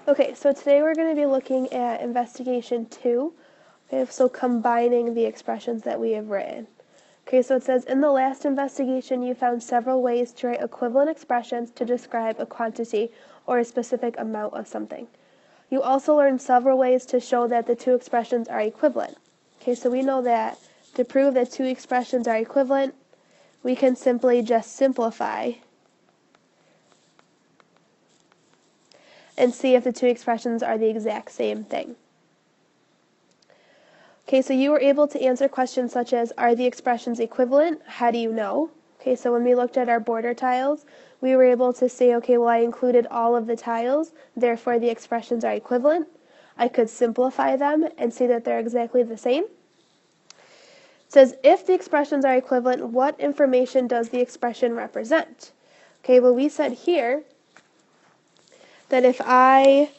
Okay, so today we're going to be looking at investigation 2. Okay, so combining the expressions that we have written. Okay, so it says, in the last investigation you found several ways to write equivalent expressions to describe a quantity or a specific amount of something. You also learned several ways to show that the two expressions are equivalent. Okay, so we know that to prove that two expressions are equivalent, we can simply just simplify and see if the two expressions are the exact same thing. Okay, so you were able to answer questions such as, are the expressions equivalent? How do you know? Okay, so when we looked at our border tiles, we were able to say, okay, well, I included all of the tiles, therefore the expressions are equivalent. I could simplify them and see that they're exactly the same. It says, if the expressions are equivalent, what information does the expression represent? Okay, well, we said here that if I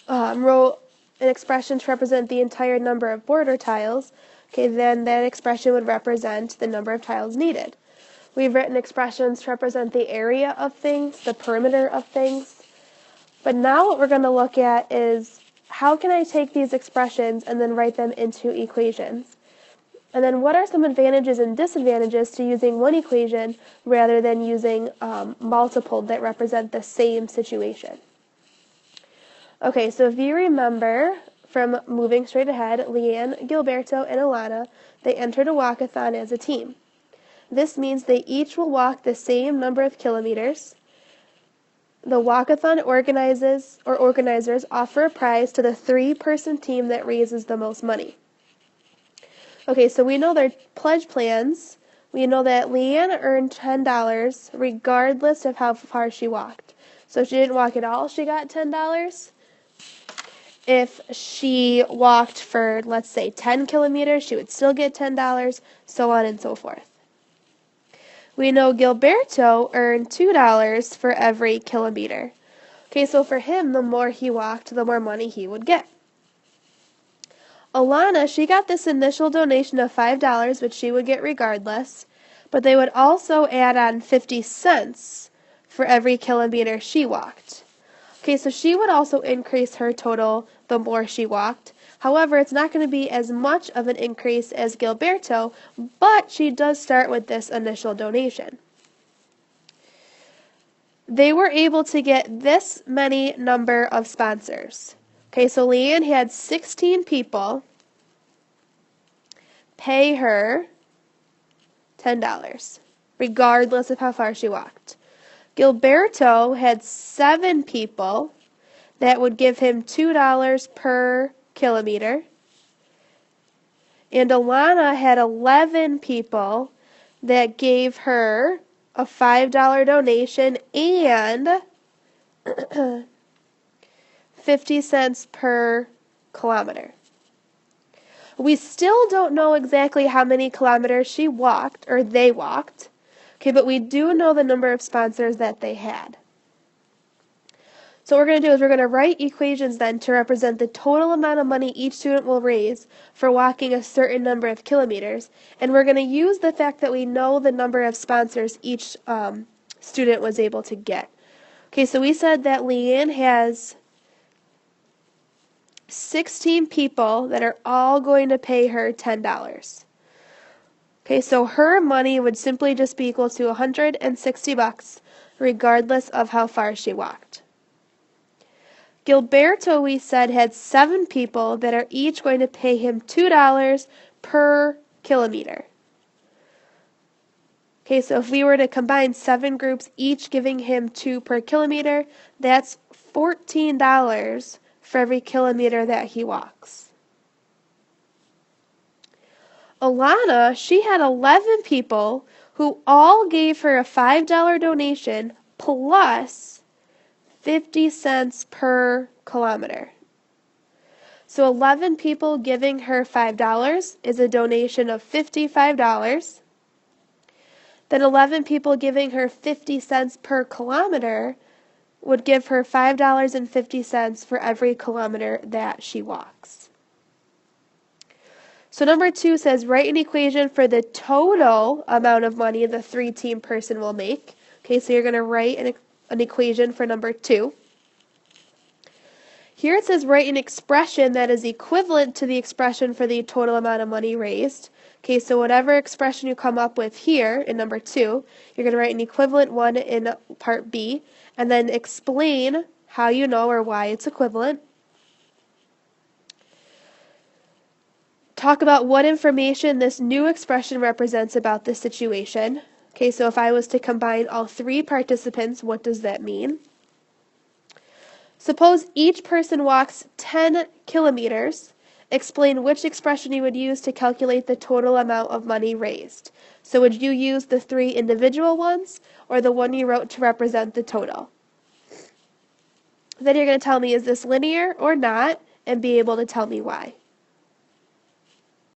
wrote an expression to represent the entire number of border tiles, okay, then that expression would represent the number of tiles needed. We've written expressions to represent the area of things, the perimeter of things. But now what we're going to look at is how can I take these expressions and then write them into equations? And then what are some advantages and disadvantages to using one equation rather than using multiple that represent the same situation? Okay, so if you remember from moving straight ahead, Leanne, Gilberto, and Alana, they entered a walkathon as a team. This means they each will walk the same number of kilometers. The walkathon organizers offer a prize to the 3-person team that raises the most money. Okay, so we know their pledge plans. We know that Leanne earned $10 regardless of how far she walked. So if she didn't walk at all, she got $10. If she walked for, let's say, 10 kilometers, she would still get $10, so on and so forth. We know Gilberto earned $2 for every kilometer. Okay, so for him, the more he walked, the more money he would get. Alana, she got this initial donation of $5, which she would get regardless, but they would also add on 50 cents for every kilometer she walked. Okay, so she would also increase her total the more she walked. However, it's not going to be as much of an increase as Gilberto, but she does start with this initial donation. They were able to get this many number of sponsors. Okay, so Leanne had 16 people pay her $10, regardless of how far she walked. Gilberto had 7 people that would give him $2 per kilometer. And Alana had 11 people that gave her a $5 donation and 50 cents per kilometer. We still don't know exactly how many kilometers she walked, or they walked. Okay, but we do know the number of sponsors that they had. So what we're going to do is we're going to write equations then to represent the total amount of money each student will raise for walking a certain number of kilometers. And we're going to use the fact that we know the number of sponsors each student was able to get. Okay, so we said that Leanne has 16 people that are all going to pay her $10. Okay, so her money would simply just be equal to $160 regardless of how far she walked. Gilberto, we said, had 7 people that are each going to pay him $2 per kilometer. Okay, so if we were to combine 7 groups, each giving him $2 per kilometer, that's $14 for every kilometer that he walks. Alana, she had 11 people who all gave her a $5 donation plus 50 cents per kilometer. So 11 people giving her $5 is a donation of $55. Then 11 people giving her 50 cents per kilometer would give her $5.50 for every kilometer that she walks. So number 2 says write an equation for the total amount of money the 3-team person will make. Okay, so you're going to write an equation for number 2. Here it says write an expression that is equivalent to the expression for the total amount of money raised. Okay, so whatever expression you come up with here in number 2, you're going to write an equivalent one in part B, and then explain how you know or why it's equivalent. Talk about what information this new expression represents about the situation. Okay, so if I was to combine all 3 participants, what does that mean? Suppose each person walks 10 kilometers. Explain which expression you would use to calculate the total amount of money raised. So would you use the 3 individual ones or the one you wrote to represent the total? Then you're going to tell me, is this linear or not, and be able to tell me why.